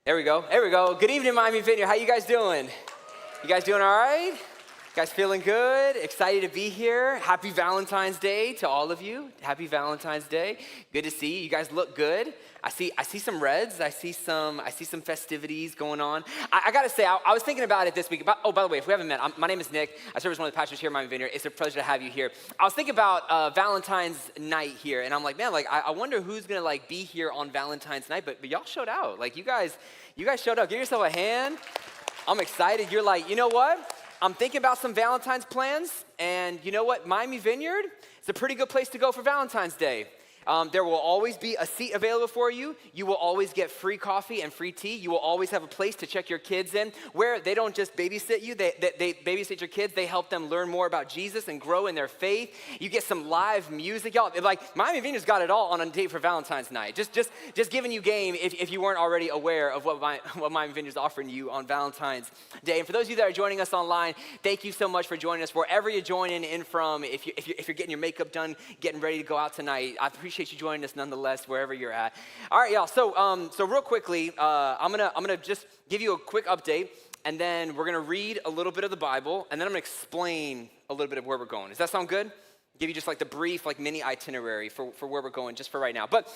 There we go. There we go. Good evening, Miami Vineyard. How you guys doing? You guys doing all right? You guys feeling good? Excited to be here? Happy Valentine's Day to all of you. Happy Valentine's Day. Good to see you. You guys look good. I see some reds. I see some festivities going on. I gotta say, I was thinking about it this week. By the way, if we haven't met, my name is Nick. I serve as one of the pastors here at Miami Vineyard. It's a pleasure to have you here. I was thinking about Valentine's night here, and I'm like, man, I wonder who's gonna be here on Valentine's night. But y'all showed out. You guys showed up. Give yourself a hand. I'm excited. You're like, you know what? I'm thinking about some Valentine's plans, and you know what? Miami Vineyard is a pretty good place to go for Valentine's Day. There will always be a seat available for you. You will always get free coffee and free tea. You will always have a place to check your kids in where they don't just babysit you. They babysit your kids. They help them learn more about Jesus and grow in their faith. You get some live music. Y'all, Miami Vineyard's got it all on a date for Valentine's night. Just giving you game if you weren't already aware of what Miami Vineyard's offering you on Valentine's Day. And for those of you that are joining us online, thank you so much for joining us. Wherever you're joining in from, if you're getting your makeup done, getting ready to go out tonight, I appreciate you joining us nonetheless, wherever you're at. All right, y'all. So real quickly, I'm gonna just give you a quick update, and then we're gonna read a little bit of the Bible, and then I'm gonna explain a little bit of where we're going. Does that sound good? Give you just the brief mini itinerary for where we're going just for right now. But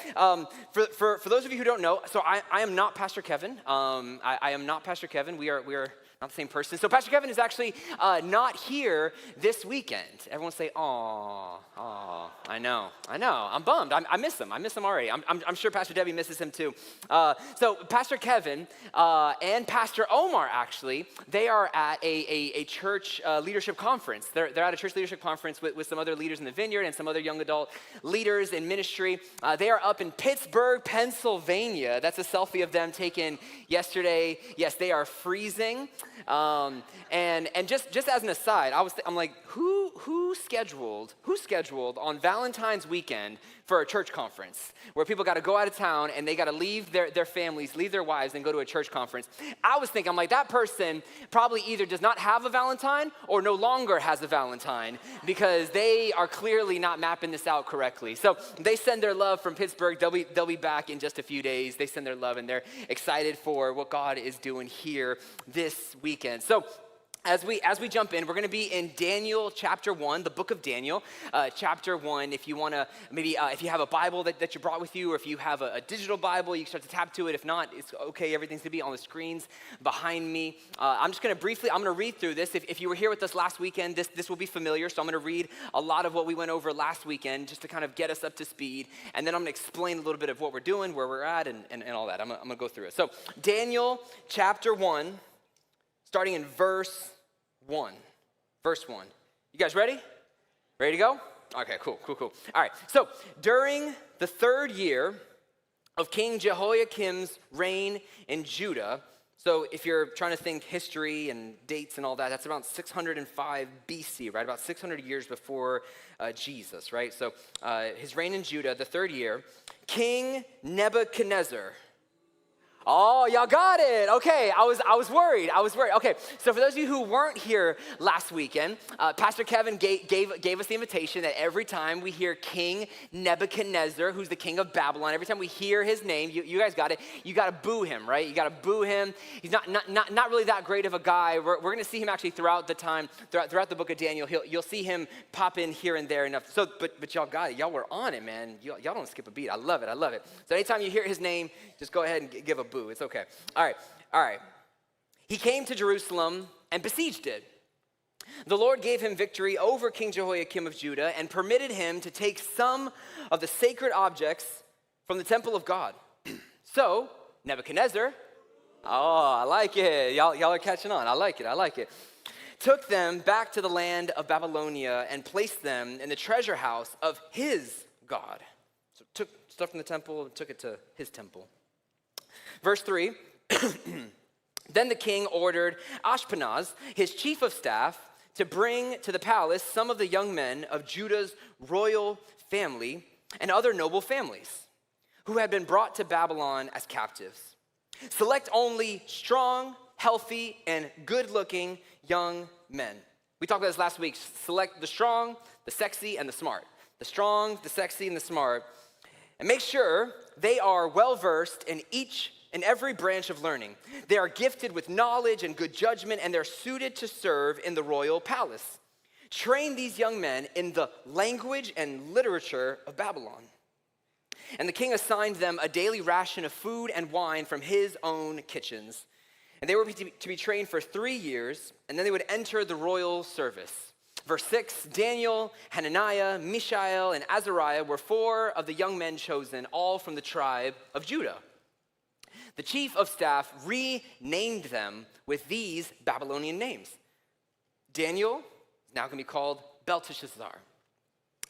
for those of you who don't know, so I am not Pastor Kevin. I am not Pastor Kevin. We are not the same person. So Pastor Kevin is actually not here this weekend. Everyone say, "Aw, aw." I know. I'm bummed. I miss him. I miss him already. I'm sure Pastor Debbie misses him too. So Pastor Kevin and Pastor Omar, actually, they are at a church leadership conference. They're at a church leadership conference with some other leaders in the Vineyard and some other young adult leaders in ministry. They are up in Pittsburgh, Pennsylvania. That's a selfie of them taken yesterday. Yes, they are freezing. And just as an aside, I'm like, who scheduled on Valentine's weekend for a church conference where people got to go out of town and they got to leave their families, leave their wives, and go to a church conference? I was thinking, I'm like, that person probably either does not have a Valentine or no longer has a Valentine because they are clearly not mapping this out correctly. So they send their love from Pittsburgh. They'll be back in just a few days. They send their love and they're excited for what God is doing here this weekend. So as we jump in, we're going to be in Daniel chapter 1, the book of Daniel, chapter 1. If you want to, maybe if you have a Bible that you brought with you, or if you have a digital Bible, you can start to tap to it. If not, it's okay. Everything's going to be on the screens behind me. I'm just going to read through this. If you were here with us last weekend, this will be familiar. So I'm going to read a lot of what we went over last weekend just to kind of get us up to speed. And then I'm going to explain a little bit of what we're doing, where we're at, and all that. I'm going to go through it. So Daniel chapter 1. Starting in verse 1. Verse 1. You guys ready? Ready to go? Okay, cool. All right, so during the third year of King Jehoiakim's reign in Judah, so if you're trying to think history and dates and all that, that's about 605 BC, right? About 600 years before Jesus, right? So his reign in Judah, the third year, King Nebuchadnezzar. Oh, y'all got it. Okay, I was worried. Okay, so for those of you who weren't here last weekend, Pastor Kevin gave us the invitation that every time we hear King Nebuchadnezzar, who's the king of Babylon, every time we hear his name, you guys got it, you got to boo him, right? You got to boo him. He's not really that great of a guy. We're going to see him actually throughout the book of Daniel. You'll see him pop in here and there enough. So, but y'all got it. Y'all were on it, man. Y'all don't skip a beat. I love it. So anytime you hear his name, just go ahead and give a boo. It's okay. All right. He came to Jerusalem and besieged it. The Lord gave him victory over King Jehoiakim of Judah and permitted him to take some of the sacred objects from the temple of God. So Nebuchadnezzar, I like it. Y'all are catching on. I like it. Took them back to the land of Babylonia and placed them in the treasure house of his God. So took stuff from the temple and took it to his temple. Verse 3, then the king ordered Ashpenaz, his chief of staff, to bring to the palace some of the young men of Judah's royal family and other noble families who had been brought to Babylon as captives. Select only strong, healthy, and good-looking young men. We talked about this last week. Select the strong, the sexy, and the smart. The strong, the sexy, and the smart. And make sure they are well-versed in each in every branch of learning. They are gifted with knowledge and good judgment, and they're suited to serve in the royal palace. Train these young men in the language and literature of Babylon." And the king assigned them a daily ration of food and wine from his own kitchens. And they were to be trained for 3 years, and then they would enter the royal service. Verse 6, Daniel, Hananiah, Mishael, and Azariah were 4 of the young men chosen, all from the tribe of Judah. The chief of staff renamed them with these Babylonian names. Daniel is now going to be called Belteshazzar.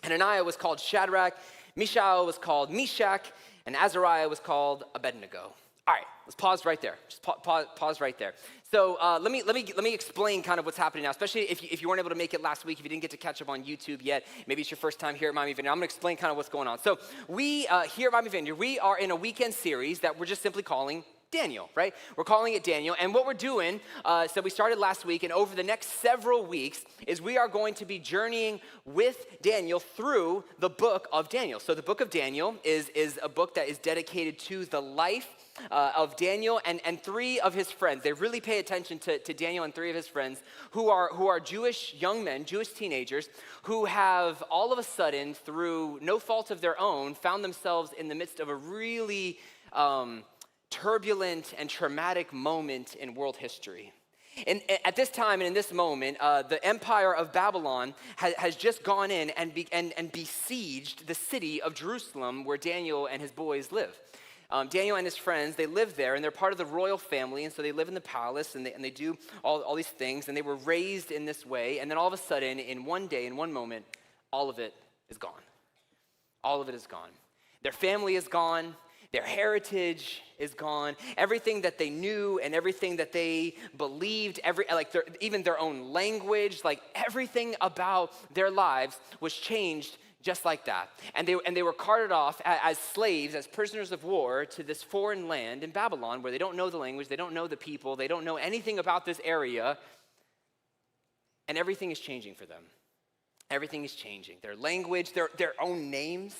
Hananiah was called Shadrach, Mishael was called Meshach, and Azariah was called Abednego. All right, let's pause right there. Just pause right there. So let me explain kind of what's happening now, especially if you weren't able to make it last week, if you didn't get to catch up on YouTube yet, maybe it's your first time here at Miami Vineyard. I'm going to explain kind of what's going on. So we here at Miami Vineyard, we are in a weekend series that we're just simply calling Daniel, right? We're calling it Daniel, and what we're doing, so we started last week, and over the next several weeks is we are going to be journeying with Daniel through the book of Daniel. So the book of Daniel is a book that is dedicated to the life of Daniel and 3 of his friends. They really pay attention to Daniel and 3 of his friends who are Jewish young men, Jewish teenagers, who have all of a sudden, through no fault of their own, found themselves in the midst of a really turbulent and traumatic moment in world history. And at this time and in this moment, the empire of Babylon has just gone in and besieged the city of Jerusalem where Daniel and his boys live. Daniel and his friends, they live there, and they're part of the royal family, and so they live in the palace, and they do all these things, and they were raised in this way, and then all of a sudden, in one day, in one moment, all of it is gone. All of it is gone. Their family is gone. Their heritage is gone. Everything that they knew and everything that they believed, even their own language, like everything about their lives was changed just like that. And they were carted off as slaves, as prisoners of war to this foreign land in Babylon where they don't know the language, they don't know the people, they don't know anything about this area, and everything is changing for them. Everything is changing. Their language, their own names.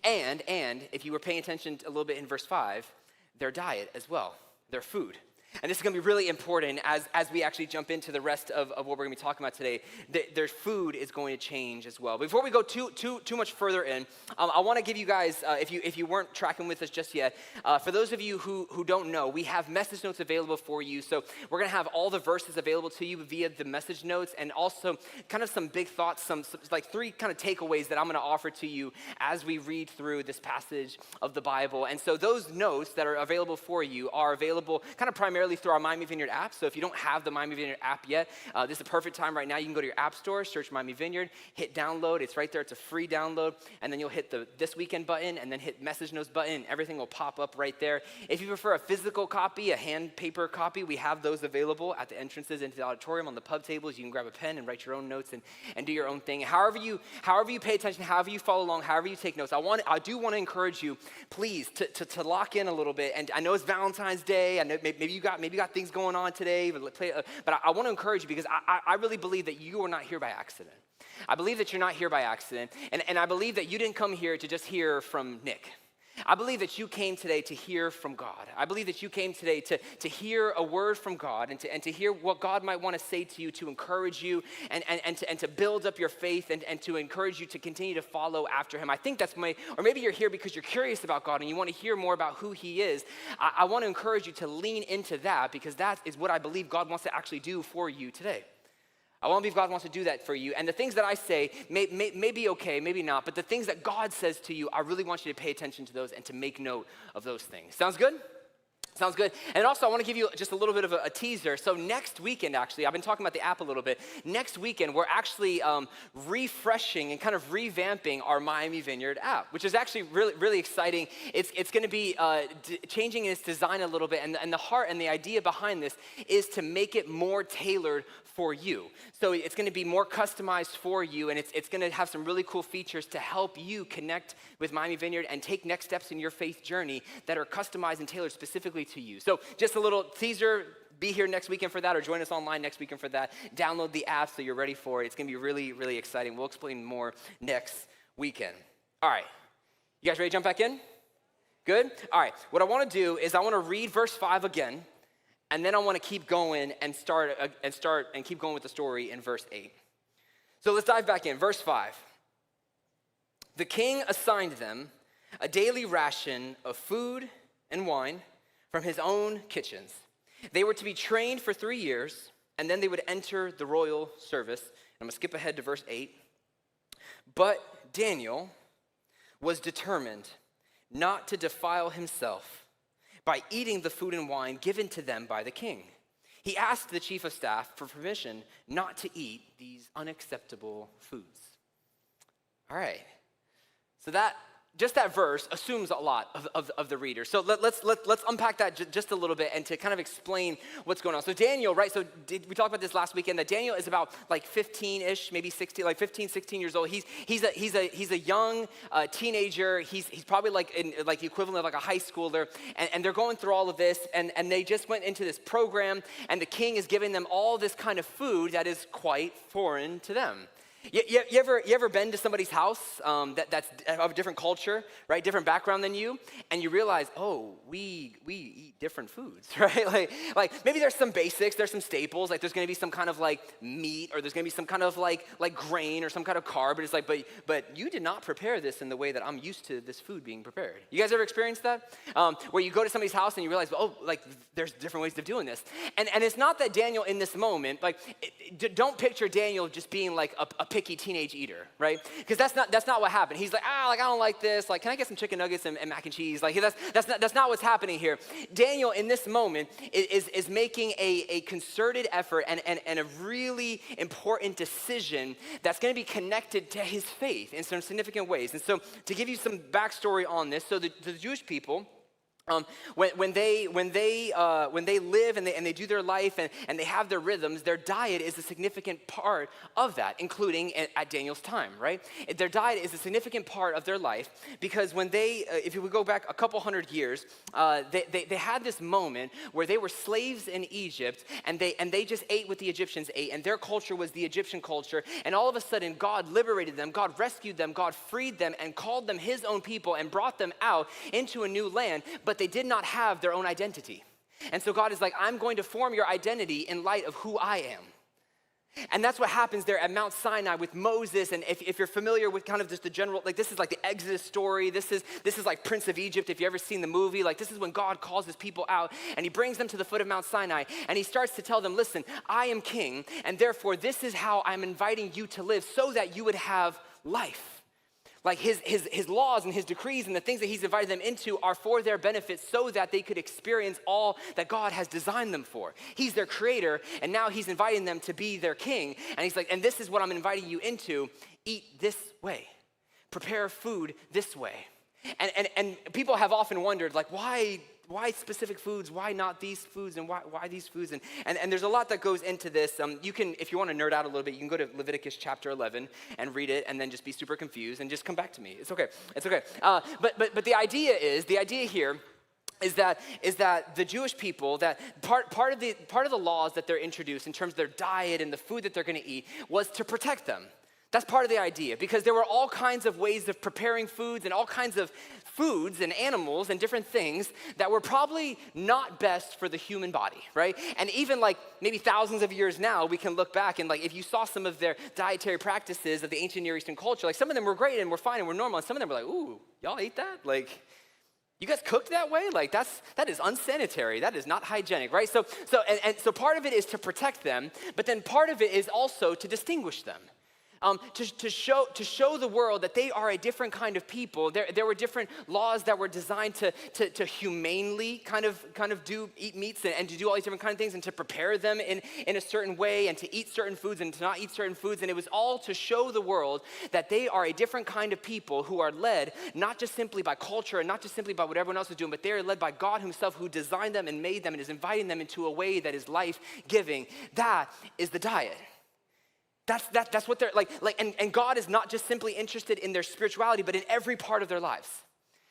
And if you were paying attention a little bit in verse 5, their diet as well, their food. And this is going to be really important as we actually jump into the rest of what we're going to be talking about today. Their food is going to change as well. Before we go too much further in, I want to give you guys, if you weren't tracking with us just yet, for those of you who don't know, we have message notes available for you. So we're going to have all the verses available to you via the message notes, and also kind of some big thoughts, some like 3 kind of takeaways that I'm going to offer to you as we read through this passage of the Bible. And so those notes that are available for you are available kind of primarily through our Miami Vineyard app. So if you don't have the Miami Vineyard app yet, this is a perfect time right now. You can go to your app store, search Miami Vineyard, hit download. It's right there. It's a free download. And then you'll hit the This Weekend button and then hit Message Notes button. Everything will pop up right there. If you prefer a physical copy, a hand paper copy, we have those available at the entrances into the auditorium on the pub tables. You can grab a pen and write your own notes and do your own thing. However you pay attention, however you follow along, however you take notes, I do want to encourage you, please, to lock in a little bit. And I know it's Valentine's Day. I know maybe you got things going on today, but I want to encourage you because I really believe that you are not here by accident. I believe that you're not here by accident, and I believe that you didn't come here to just hear from Nick. I believe that you came today to hear from God. I believe that you came today to hear a word from God and to hear what God might want to say to you, to encourage you and to build up your faith and to encourage you to continue to follow after him. I think that's or maybe you're here because you're curious about God and you want to hear more about who he is. I want to encourage you to lean into that because that is what I believe God wants to actually do for you today. I want to believe God wants to do that for you. And the things that I say may be okay, maybe not, but the things that God says to you, I really want you to pay attention to those and to make note of those things. Sounds good? Sounds good. And also, I want to give you just a little bit of a teaser. So next weekend, actually, I've been talking about the app a little bit. Next weekend, we're actually refreshing and kind of revamping our Miami Vineyard app, which is actually really, really exciting. It's going to be changing its design a little bit. And the heart and the idea behind this is to make it more tailored for you. So it's going to be more customized for you, and it's going to have some really cool features to help you connect with Miami Vineyard and take next steps in your faith journey that are customized and tailored specifically to you. So just a little teaser. Be here next weekend for that, or join us online next weekend for that. Download the app so you're ready for it. It's going to be really, really exciting. We'll explain more next weekend. All right. You guys ready to jump back in? Good? All right, what I want to do is I want to read verse 5 again, and then I want to keep going and start and keep going with the story in verse 8. So let's dive back in. Verse 5. The king assigned them a daily ration of food and wine from his own kitchens. They were to be trained for 3 years, and then they would enter the royal service. I'm going to skip ahead to verse 8. But Daniel was determined not to defile himself by eating the food and wine given to them by the king. He asked the chief of staff for permission not to eat these unacceptable foods. All right. So just that verse assumes a lot of the reader. So let's unpack that just a little bit and to kind of explain what's going on. So Daniel, right? So we talked about this last weekend that Daniel is about like 15-ish, maybe 16, like 15, 16 years old. He's a young teenager. He's probably like in like the equivalent of like a high schooler, and they're going through all of this, and they just went into this program, and the king is giving them all this kind of food that is quite foreign to them. You ever been to somebody's house that's of a different culture, right? Different background than you, and you realize, oh, we eat different foods, right? Like maybe there's some basics, there's some staples, like there's going to be some kind of like meat, or there's going to be some kind of like grain or some kind of carb, but it's like, but you did not prepare this in the way that I'm used to this food being prepared. You guys ever experienced that? Where you go to somebody's house and you realize, oh, like there's different ways of doing this, and it's not that Daniel in this moment, like don't picture Daniel just being like a picky teenage eater, right? Because that's not what happened. He's like, I don't like this. Like, can I get some chicken nuggets and mac and cheese? Like, that's not what's happening here. Daniel, in this moment, is making a concerted effort and a really important decision that's going to be connected to his faith in some significant ways. And so, to give you some backstory on this, so the Jewish people, when they live and they do their life and they have their rhythms, their diet is a significant part of that, including at Daniel's time, right? Their diet is a significant part of their life because when if you would go back a couple hundred years, they had this moment where they were slaves in Egypt and they just ate what the Egyptians ate, and their culture was the Egyptian culture, and all of a sudden God liberated them, God rescued them, God freed them and called them his own people and brought them out into a new land, but they did not have their own identity. And so God is like, I'm going to form your identity in light of who I am. And that's what happens there at Mount Sinai with Moses. And if you're familiar with kind of just the general, like this is like the Exodus story. This is like Prince of Egypt, if you ever seen the movie. Like this is when God calls his people out and he brings them to the foot of Mount Sinai. And he starts to tell them, listen, I am king. And therefore this is how I'm inviting you to live so that you would have life. Like his laws and his decrees and the things that he's invited them into are for their benefit so that they could experience all that God has designed them for. He's their creator, and now he's inviting them to be their king. And he's like, and this is what I'm inviting you into. Eat this way. Prepare food this way. And people have often wondered, like, why specific foods? Why not these foods? And why these foods? And there's a lot that goes into this. You can, if you want to nerd out a little bit, you can go to Leviticus chapter 11 and read it, and then just be super confused and just come back to me. It's okay. It's okay. But the idea here is that the Jewish people, that part of the laws that they're introduced in terms of their diet and the food that they're going to eat was to protect them. That's part of the idea, because there were all kinds of ways of preparing foods and all kinds of foods and animals and different things that were probably not best for the human body, right? And even like maybe thousands of years now, we can look back and like if you saw some of their dietary practices of the ancient Near Eastern culture, like some of them were great and were fine and were normal, and some of them were like, ooh, y'all ate that? Like, you guys cooked that way? Like that is unsanitary. That is not hygienic, right? So part of it is to protect them, but then part of it is also to distinguish them. To show the world that they are a different kind of people. There were different laws that were designed to humanely kind of eat meats and to do all these different kind of things and to prepare them in a certain way and to eat certain foods and to not eat certain foods. And it was all to show the world that they are a different kind of people who are led not just simply by culture and not just simply by what everyone else is doing, but they are led by God himself who designed them and made them and is inviting them into a way that is life-giving. That is the diet. That's what they're like, and God is not just simply interested in their spirituality, but in every part of their lives,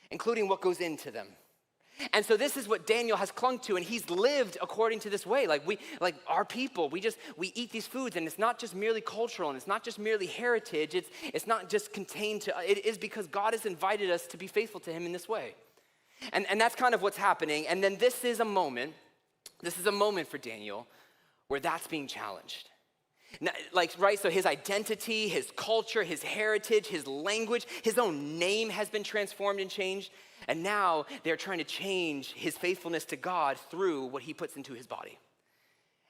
including what goes into them. And so this is what Daniel has clung to, and he's lived according to this way. Like our people, we eat these foods, and it's not just merely cultural, and it's not just merely heritage. It's not just contained to. It is because God has invited us to be faithful to him in this way. And that's kind of what's happening. And then this is a moment for Daniel where that's being challenged. Now, right, so his identity, his culture, his heritage, his language, his own name has been transformed and changed. And now they're trying to change his faithfulness to God through what he puts into his body.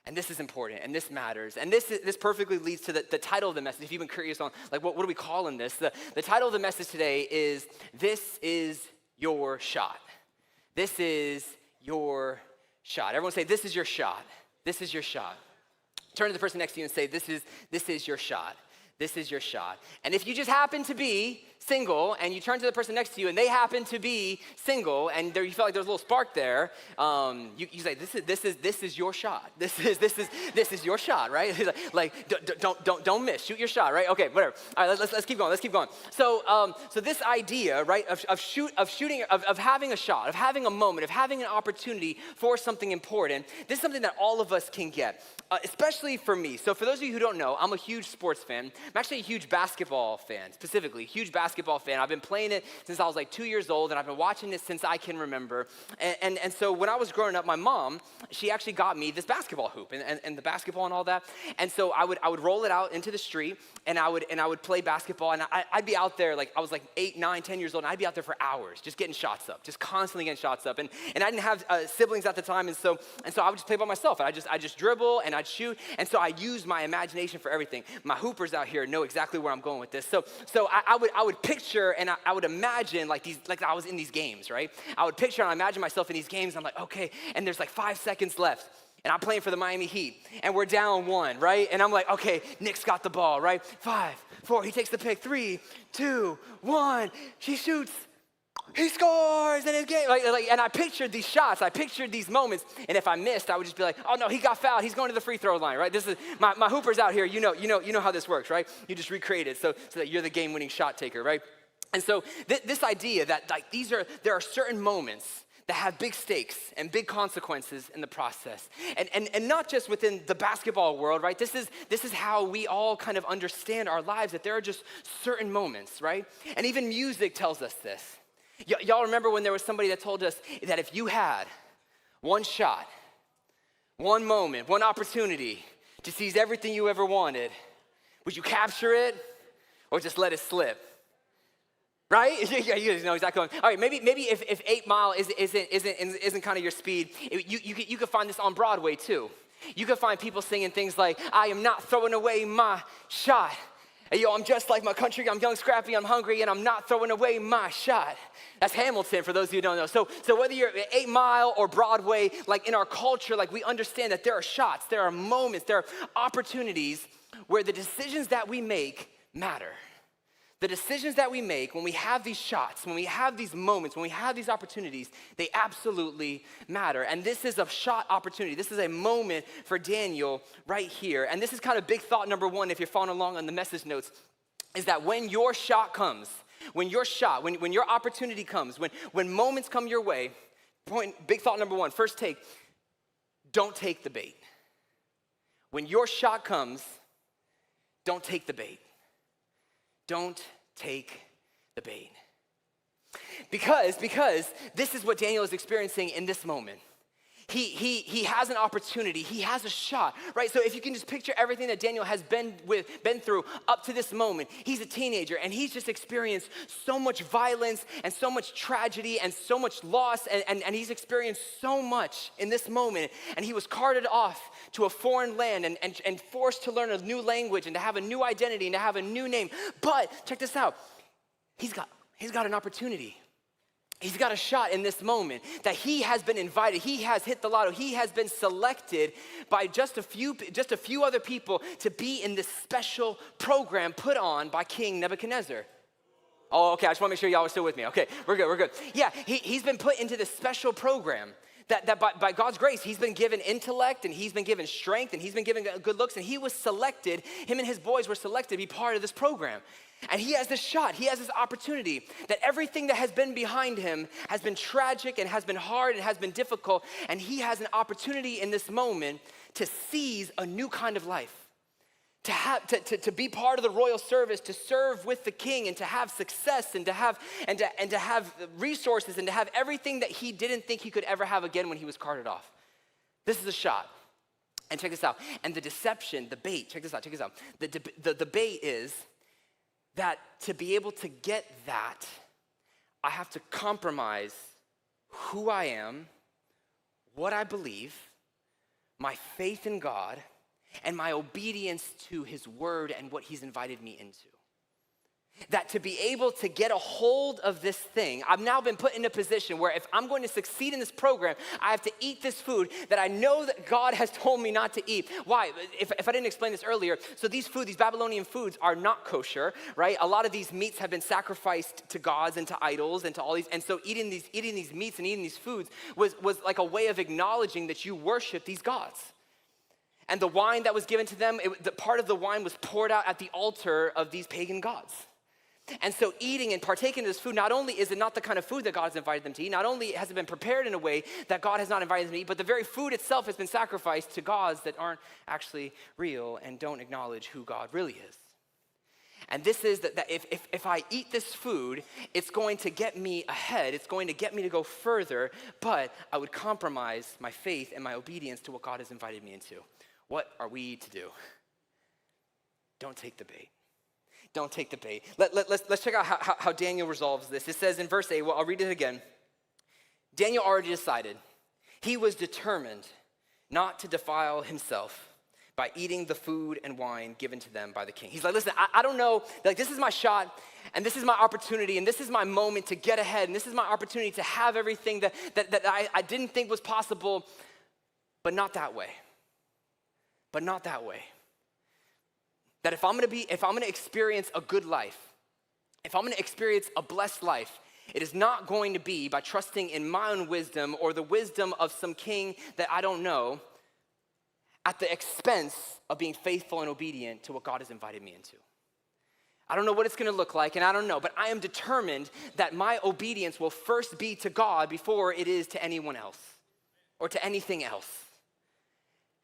And this is important, and this matters. And this perfectly leads to the title of the message. If you've been curious on, what are we calling this? The title of the message today is, This is Your Shot. This is your shot. Everyone say, this is your shot. This is your shot. Turn to the person next to you and say, this is your shot. This is your shot. And if you just happen to be single and you turn to the person next to you and they happen to be single and you feel like there's a little spark there, you say, this is your shot. This is your shot, right? Don't miss. Shoot your shot, right? Okay, whatever. All right, let's keep going. Let's keep going. So this idea, right, of having a shot, of having a moment, of having an opportunity for something important. This is something that all of us can get, especially for me. So for those of you who don't know, I'm a huge sports fan. I'm actually a huge basketball fan, specifically, huge basketball fan. I've been playing it since I was like 2 years old, and I've been watching it since I can remember. And so when I was growing up, my mom, she actually got me this basketball hoop and the basketball and all that. And so I would roll it out into the street, and I would play basketball, and I'd be out there, like I was like 8, 9, 10 years old, and I'd be out there for hours, just getting shots up, just constantly getting shots up. And I didn't have siblings at the time, and so I would just play by myself. And I just dribble and I'd shoot, and so I used my imagination for everything. My hoopers out here know exactly where I'm going with this. So I would picture and I would imagine like I was in these games, right? I would picture and I imagine myself in these games. I'm like, okay, and there's like 5 seconds left. And I'm playing for the Miami Heat, and we're down 1, right? And I'm like, okay, Nick's got the ball, right? 5, 4, he takes the pick, 3, 2, 1, he shoots, he scores in his game. And I pictured these shots, I pictured these moments, and if I missed, I would just be like, oh no, he got fouled, he's going to the free throw line, right? This is, my hoopers out here, you know how this works, right? You just recreate it so that you're the game-winning shot taker, right? And so this idea that like there are certain moments that have big stakes and big consequences in the process. And not just within the basketball world, right? This is how we all kind of understand our lives, that there are just certain moments, right? And even music tells us this. Y'all remember when there was somebody that told us that if you had one shot, one moment, one opportunity to seize everything you ever wanted, would you capture it or just let it slip? Right? Yeah, you guys know exactly. All right, maybe if 8 Mile isn't kind of your speed, you could find this on Broadway too. You could find people singing things like, I am not throwing away my shot. Hey, yo, I'm just like my country, I'm young, scrappy, I'm hungry, and I'm not throwing away my shot. That's Hamilton, for those of you who don't know. So whether you're 8 Mile or Broadway, like in our culture, like we understand that there are shots, there are moments, there are opportunities where the decisions that we make matter. The decisions that we make when we have these shots, when we have these moments, when we have these opportunities, they absolutely matter. And this is a shot opportunity. This is a moment for Daniel right here. And this is kind of big thought number 1, if you're following along on the message notes, is that when your shot comes, when your opportunity comes, when moments come your way, big thought number 1, first take, don't take the bait. When your shot comes, don't take the bait. Don't take the bait. Because this is what Daniel is experiencing in this moment. He has an opportunity, he has a shot, right? So if you can just picture everything that Daniel has been through up to this moment. He's a teenager and he's just experienced so much violence and so much tragedy and so much loss and he's experienced so much in this moment. And he was carted off to a foreign land and forced to learn a new language and to have a new identity and to have a new name. But check this out, he's got an opportunity. He's got a shot in this moment that he has been invited. He has hit the lotto. He has been selected by just a few other people to be in this special program put on by King Nebuchadnezzar. Oh, okay, I just want to make sure y'all are still with me. Okay, we're good. Yeah, he's been put into this special program that by God's grace, he's been given intellect and he's been given strength and he's been given good looks and he was selected, him and his boys were selected to be part of this program. And he has this shot, he has this opportunity that everything that has been behind him has been tragic and has been hard and has been difficult. And he has an opportunity in this moment to seize a new kind of life, to be part of the royal service, to serve with the king, and to have success, and to have resources, and to have everything that he didn't think he could ever have again when he was carted off. This is a shot. And check this out. And the deception, the bait, check this out. The bait is that to be able to get that, I have to compromise who I am, what I believe, my faith in God, and my obedience to his word and what he's invited me into. That to be able to get a hold of this thing, I've now been put in a position where if I'm going to succeed in this program, I have to eat this food that I know that God has told me not to eat. Why? If I didn't explain this earlier, so these Babylonian foods are not kosher, right? A lot of these meats have been sacrificed to gods and to idols and to all these, and so eating these meats and eating these foods was like a way of acknowledging that you worship these gods. And the wine that was given to them, the part of the wine was poured out at the altar of these pagan gods. And so eating and partaking of this food, not only is it not the kind of food that God has invited them to eat, not only has it been prepared in a way that God has not invited them to eat, but the very food itself has been sacrificed to gods that aren't actually real and don't acknowledge who God really is. And this is that if I eat this food, it's going to get me ahead, it's going to get me to go further, but I would compromise my faith and my obedience to what God has invited me into. What are we to do? Don't take the bait. Don't take the bait. Let's check out how Daniel resolves this. It says in verse 8, well, I'll read it again. Daniel already decided. He was determined not to defile himself by eating the food and wine given to them by the king. He's like, listen, I don't know, like this is my shot, and this is my opportunity, and this is my moment to get ahead, and this is my opportunity to have everything that I didn't think was possible, but not that way. But not that way. That if I'm gonna experience a good life, if I'm gonna experience a blessed life, it is not going to be by trusting in my own wisdom or the wisdom of some king that I don't know at the expense of being faithful and obedient to what God has invited me into. I don't know what it's gonna look like, and I don't know, but I am determined that my obedience will first be to God before it is to anyone else or to anything else.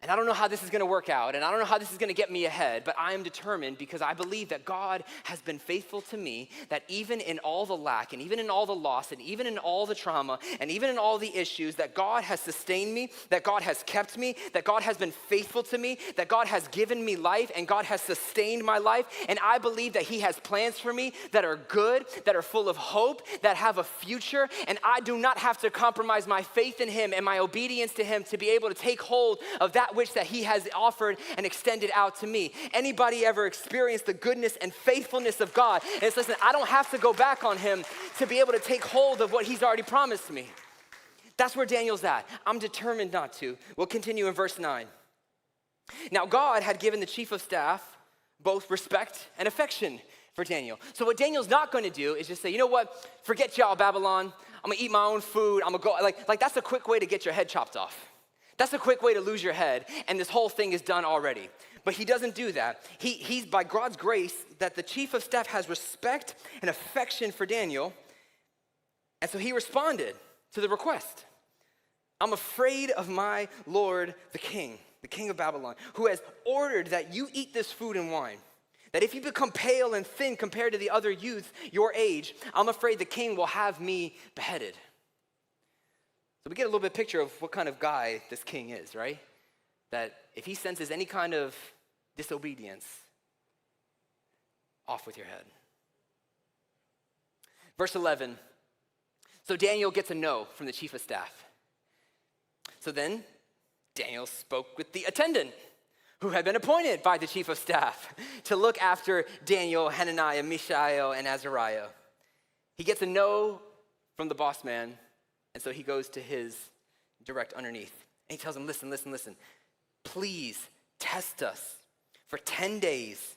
And I don't know how this is gonna work out, and I don't know how this is gonna get me ahead, but I am determined because I believe that God has been faithful to me, that even in all the lack, and even in all the loss, and even in all the trauma, and even in all the issues, that God has sustained me, that God has kept me, that God has been faithful to me, that God has given me life, and God has sustained my life, and I believe that he has plans for me that are good, that are full of hope, that have a future, and I do not have to compromise my faith in him and my obedience to him to be able to take hold of that which that he has offered and extended out to me. Anybody ever experienced the goodness and faithfulness of God? And it's, listen, I don't have to go back on him to be able to take hold of what he's already promised me. That's where Daniel's at. I'm determined not to. We'll continue in verse 9. Now God had given the chief of staff both respect and affection for Daniel. So what Daniel's not going to do is just say, you know what, forget y'all, Babylon. I'm going to eat my own food. I'm going to go, like that's a quick way to get your head chopped off. That's a quick way to lose your head, and this whole thing is done already. But he doesn't do that. He's by God's grace that the chief of staff has respect and affection for Daniel, and so he responded to the request. I'm afraid of my lord, the king of Babylon, who has ordered that you eat this food and wine. That if you become pale and thin compared to the other youths your age, I'm afraid the king will have me beheaded. So we get a little bit picture of what kind of guy this king is, right? That if he senses any kind of disobedience, off with your head. Verse 11, so Daniel gets a no from the chief of staff. So then Daniel spoke with the attendant who had been appointed by the chief of staff to look after Daniel, Hananiah, Mishael, and Azariah. He gets a no from the boss man. And so he goes to his direct underneath. And he tells him, listen. Please test us for 10 days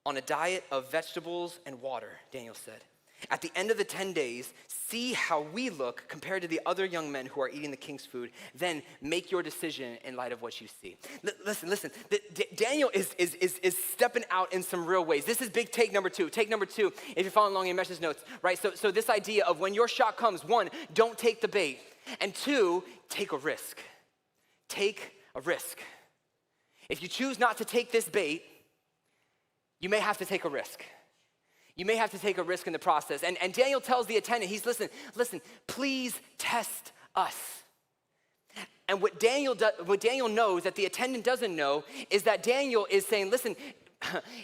on a diet of vegetables and water, Daniel said. At the end of the 10 days, see how we look compared to the other young men who are eating the king's food. Then make your decision in light of what you see. Listen. Daniel is stepping out in some real ways. This is big take number two. Take number two, if you're following along in your message notes, right? So this idea of when your shot comes, one, don't take the bait. And two, take a risk. Take a risk. If you choose not to take this bait, you may have to take a risk. You may have to take a risk in the process. And Daniel tells the attendant, listen, please test us. And what Daniel knows that the attendant doesn't know is that Daniel is saying, listen,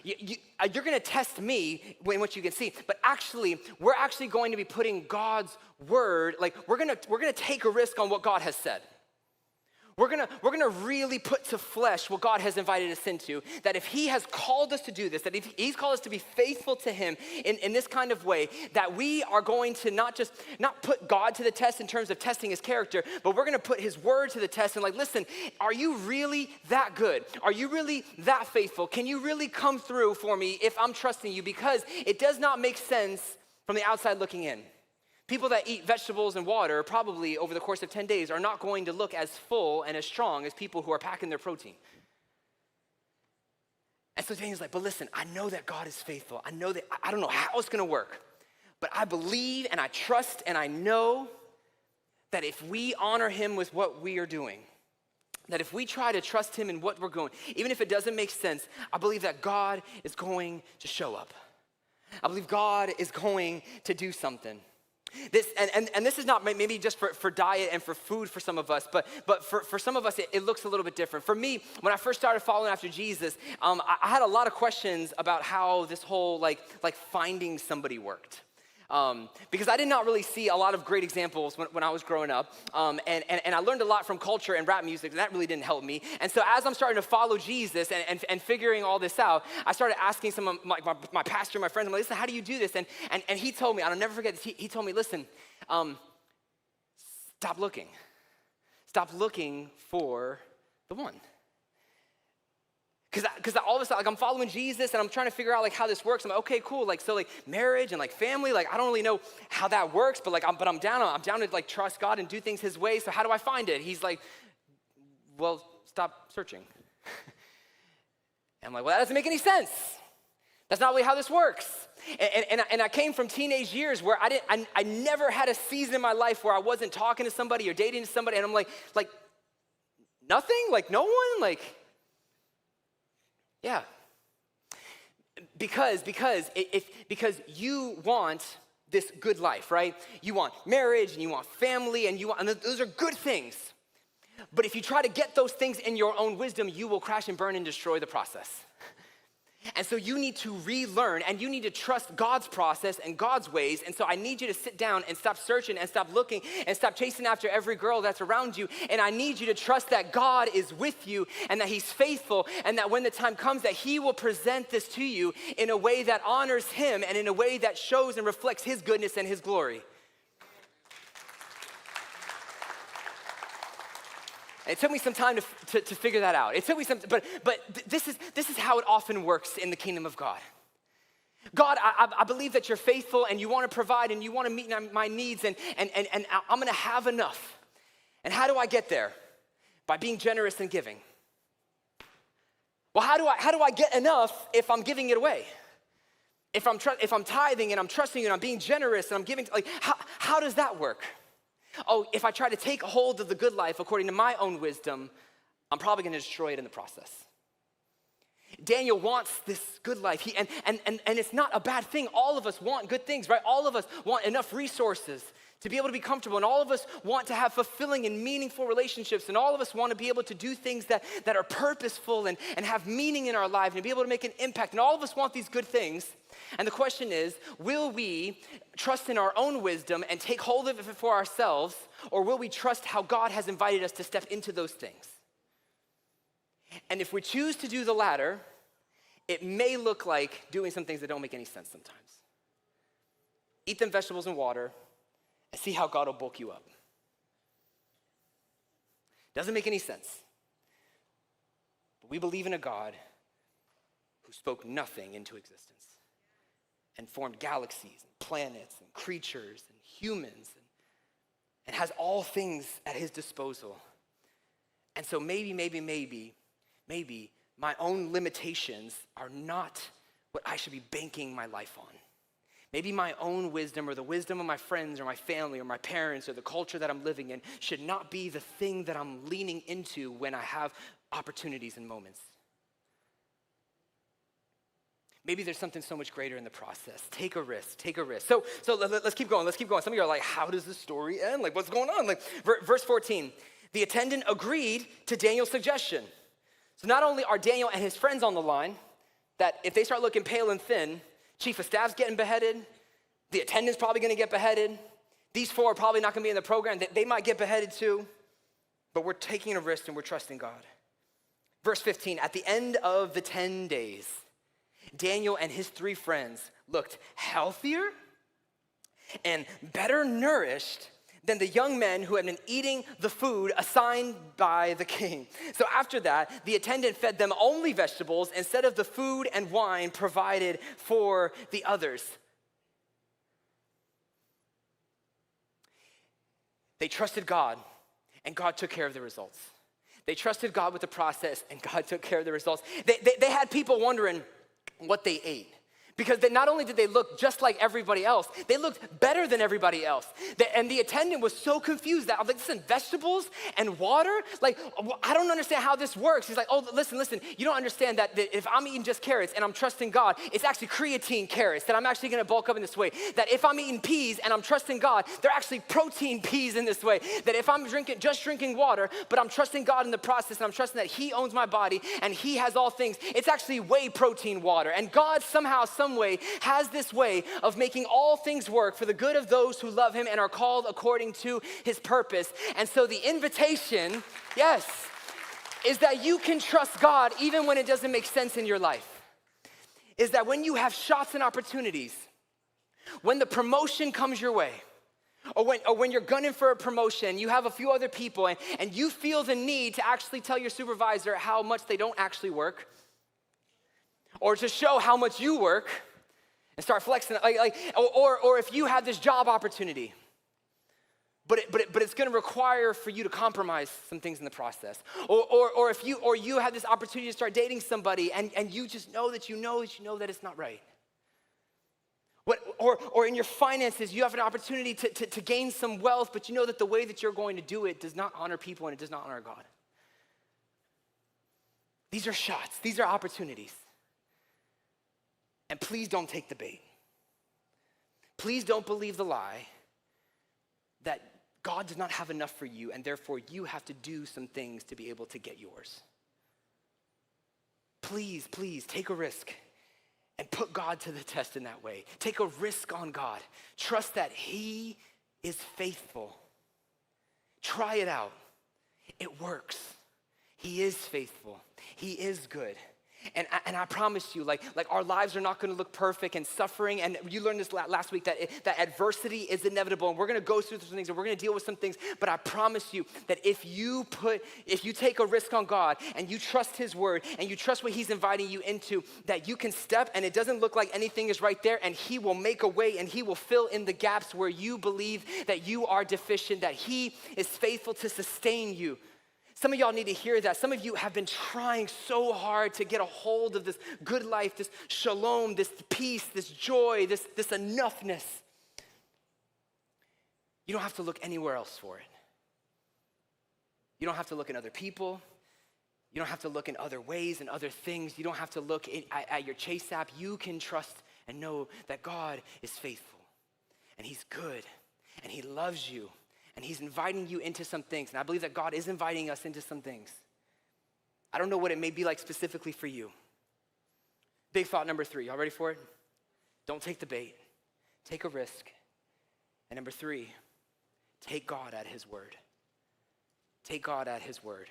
you're going to test me in what you can see, but actually, we're actually going to be putting God's word, like we're going to take a risk on what God has said. We're gonna really put to flesh what God has invited us into, that if he has called us to do this, that if he's called us to be faithful to him in this kind of way, that we are going to not put God to the test in terms of testing his character, but we're gonna put his word to the test and like, listen, are you really that good? Are you really that faithful? Can you really come through for me if I'm trusting you? Because it does not make sense from the outside looking in. People that eat vegetables and water probably over the course of 10 days are not going to look as full and as strong as people who are packing their protein. And so Daniel's like, but listen, I know that God is faithful. I know that, I don't know how it's gonna work, but I believe and I trust and I know that if we honor him with what we are doing, that if we try to trust him in what we're going, even if it doesn't make sense, I believe that God is going to show up. I believe God is going to do something. This and this is not maybe just for diet and for food for some of us, but for some of us it looks a little bit different. For me, when I first started following after Jesus, I had a lot of questions about how this whole like finding somebody worked. Because I did not really see a lot of great examples when I was growing up. And I learned a lot from culture and rap music, and that really didn't help me. And so as I'm starting to follow Jesus and figuring all this out, I started asking some of my pastor, my friends, I'm like, listen, how do you do this? And he told me, I'll never forget this, he told me, listen, stop looking. Stop looking for the one. Because all of a sudden, like I'm following Jesus and I'm trying to figure out like how this works. I'm like, okay, cool. Like, so like marriage and like family, like I don't really know how that works, but I'm down to like trust God and do things his way. So how do I find it? He's like, well, stop searching. And I'm like, well, that doesn't make any sense. That's not really how this works. And I came from teenage years where I never had a season in my life where I wasn't talking to somebody or dating somebody. And I'm like nothing? Like no one? Like, yeah, because you want this good life, right? You want marriage and you want family and those are good things. But if you try to get those things in your own wisdom, you will crash and burn and destroy the process. And so you need to relearn and you need to trust God's process and God's ways. And so I need you to sit down and stop searching and stop looking and stop chasing after every girl that's around you. And I need you to trust that God is with you and that he's faithful and that when the time comes that he will present this to you in a way that honors him and in a way that shows and reflects his goodness and his glory. It took me some time to figure that out. It took me some, but this is how it often works in the kingdom of God. God, I believe that you're faithful and you want to provide and you want to meet my needs and I'm going to have enough. And how do I get there? By being generous and giving. Well, how do I get enough if I'm giving it away? If I'm tithing and I'm trusting you and I'm being generous and I'm giving, like how does that work? Oh, if I try to take hold of the good life according to my own wisdom, I'm probably going to destroy it in the process. Daniel wants this good life. And it's not a bad thing. All of us want good things, right? All of us want enough resources to be able to be comfortable. And all of us want to have fulfilling and meaningful relationships. And all of us want to be able to do things that are purposeful and have meaning in our life and be able to make an impact. And all of us want these good things. And the question is, will we trust in our own wisdom and take hold of it for ourselves, or will we trust how God has invited us to step into those things? And if we choose to do the latter, it may look like doing some things that don't make any sense sometimes. Eat them vegetables and water and see how God will bulk you up. Doesn't make any sense. But we believe in a God who spoke nothing into existence and formed galaxies and planets and creatures and humans and has all things at his disposal. And so maybe my own limitations are not what I should be banking my life on. Maybe my own wisdom or the wisdom of my friends or my family or my parents or the culture that I'm living in should not be the thing that I'm leaning into when I have opportunities and moments. maybe there's something so much greater in the process. Take a risk, take a risk. So let's keep going, Some of you are like, how does this story end? Like, what's going on? Like, verse 14, the attendant agreed to Daniel's suggestion. So not only are Daniel and his friends on the line, that if they start looking pale and thin, chief of staff's getting beheaded, the attendant's probably gonna get beheaded, these four are probably not gonna be in the program, they might get beheaded too, but we're taking a risk and we're trusting God. Verse 15, at the end of the 10 days, Daniel and his three friends looked healthier and better nourished than the young men who had been eating the food assigned by the king. So after that, the attendant fed them only vegetables instead of the food and wine provided for the others. They trusted God, and God took care of the results. They trusted God with the process, and God took care of the results. They had people wondering what they ate. Because not only did they look just like everybody else, they looked better than everybody else. And the attendant was so confused that I was like, listen, vegetables and water? Like, I don't understand how this works. He's like, oh, listen, you don't understand that if I'm eating just carrots and I'm trusting God, it's actually creatine carrots, that I'm actually gonna bulk up in this way. That if I'm eating peas and I'm trusting God, they're actually protein peas in this way. That if I'm just drinking water, but I'm trusting God in the process and I'm trusting that He owns my body and He has all things, it's actually whey protein water. And God somehow, some way, has this way of making all things work for the good of those who love Him and are called according to His purpose. And so the invitation, yes, is that you can trust God even when it doesn't make sense in your life. Is that when you have shots and opportunities, when the promotion comes your way, or when you're gunning for a promotion, you have a few other people and you feel the need to actually tell your supervisor how much they don't actually work, or to show how much you work, and start flexing, or if you have this job opportunity, but it's going to require for you to compromise some things in the process, or if you have this opportunity to start dating somebody, and you just know that you know that it's not right. Or in your finances, you have an opportunity to gain some wealth, but you know that the way that you're going to do it does not honor people and it does not honor God. These are shots. These are opportunities. And please don't take the bait. Please don't believe the lie that God does not have enough for you and therefore you have to do some things to be able to get yours. Please take a risk and put God to the test in that way. Take a risk on God. Trust that He is faithful. Try it out. It works. He is faithful. He is good. And I promise you, like our lives are not going to look perfect, and suffering, and you learned this last week, that adversity is inevitable, and we're going to go through some things, and we're going to deal with some things, but I promise you that if you take a risk on God, and you trust His word, and you trust what He's inviting you into, that you can step, and it doesn't look like anything is right there, and He will make a way, and He will fill in the gaps where you believe that you are deficient, that He is faithful to sustain you. Some of y'all need to hear that. Some of you have been trying so hard to get a hold of this good life, this shalom, this peace, this joy, this enoughness. You don't have to look anywhere else for it. You don't have to look in other people. You don't have to look in other ways and other things. You don't have to look at your Chase app. You can trust and know that God is faithful, and He's good, and He loves you. And He's inviting you into some things. And I believe that God is inviting us into some things. I don't know what it may be like specifically for you. Big thought number 3. Y'all ready for it? Don't take the bait. Take a risk. And number 3, take God at His word. Take God at His word.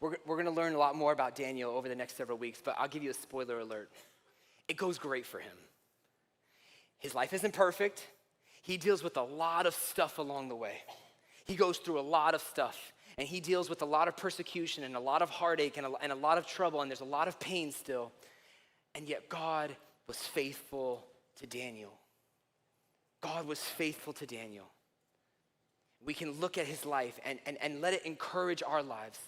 We're going to learn a lot more about Daniel over the next several weeks, but I'll give you a spoiler alert. It goes great for him. His life isn't perfect. He deals with a lot of stuff along the way. He goes through a lot of stuff, and he deals with a lot of persecution and a lot of heartache and a lot of trouble, and there's a lot of pain still. And yet God was faithful to Daniel. God was faithful to Daniel. We can look at his life and let it encourage our lives.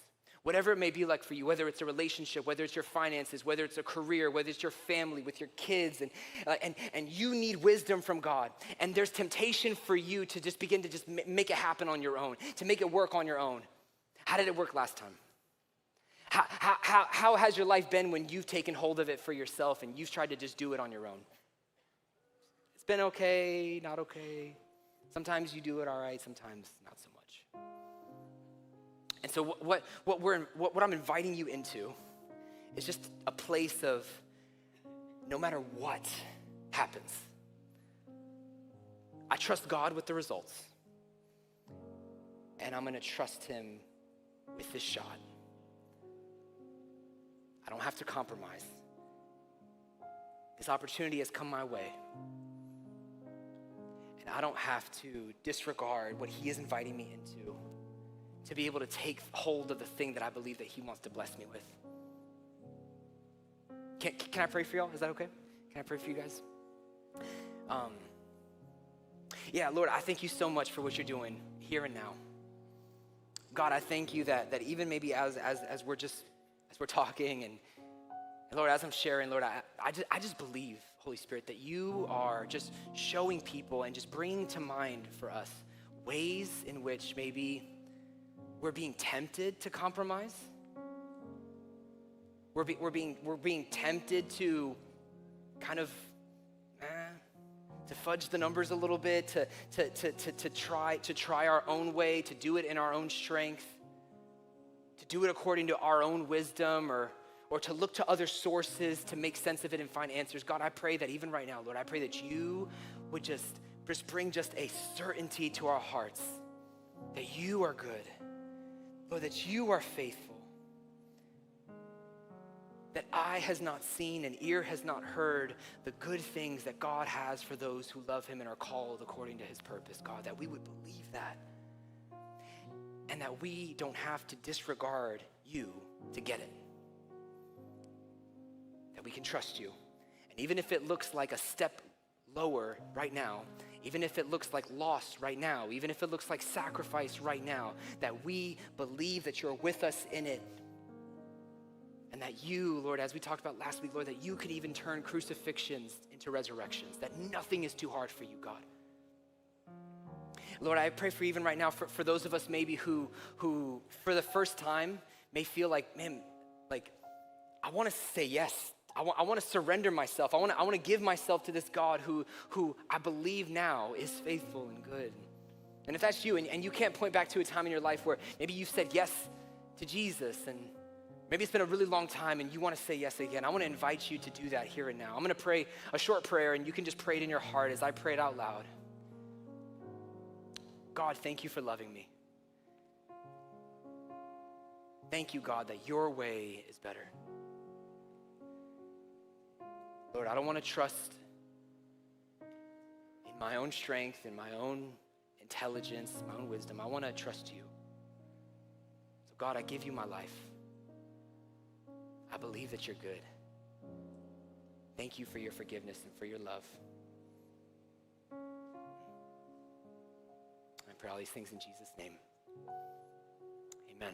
Whatever it may be like for you, whether it's a relationship, whether it's your finances, whether it's a career, whether it's your family with your kids, and you need wisdom from God. And there's temptation for you to just begin to just make it happen on your own, to make it work on your own. How did it work last time? How has your life been when you've taken hold of it for yourself and you've tried to just do it on your own? It's been okay, not okay. Sometimes you do it all right, sometimes not so much. And so what I'm inviting you into is just a place of no matter what happens, I trust God with the results, and I'm gonna trust him with this shot. I don't have to compromise. This opportunity has come my way, and I don't have to disregard what he is inviting me into to be able to take hold of the thing that I believe that he wants to bless me with. Can I pray for y'all? Is that okay? Can I pray for you guys? Yeah, Lord, I thank you so much for what you're doing here and now. God, I thank you that even maybe as we're talking and Lord, as I'm sharing, Lord, I just believe, Holy Spirit, that you are just showing people and just bringing to mind for us ways in which maybe we're being tempted to compromise. We're being tempted to kind of to fudge the numbers a little bit, to try our own way, to do it in our own strength, to do it according to our own wisdom, or to look to other sources to make sense of it and find answers. God, I pray that even right now, Lord, I pray that you would just bring just a certainty to our hearts that you are good, Lord, that you are faithful, that eye has not seen and ear has not heard the good things that God has for those who love him and are called according to his purpose, God, that we would believe that and that we don't have to disregard you to get it, that we can trust you. And even if it looks like a step lower right now, even if it looks like loss right now, even if it looks like sacrifice right now, that we believe that you're with us in it. And that you, Lord, as we talked about last week, Lord, that you could even turn crucifixions into resurrections, that nothing is too hard for you, God. Lord, I pray for even right now, for those of us maybe who for the first time may feel like, man, like, I want to say yes. I want to surrender myself. I want to give myself to this God who I believe now is faithful and good. And if that's you, and you can't point back to a time in your life where maybe you said yes to Jesus, and maybe it's been a really long time and you want to say yes again, I want to invite you to do that here and now. I'm going to pray a short prayer and you can just pray it in your heart as I pray it out loud. God, thank you for loving me. Thank you, God, that your way is better. Lord, I don't want to trust in my own strength, in my own intelligence, my own wisdom. I want to trust you. So God, I give you my life. I believe that you're good. Thank you for your forgiveness and for your love. I pray all these things in Jesus' name. Amen.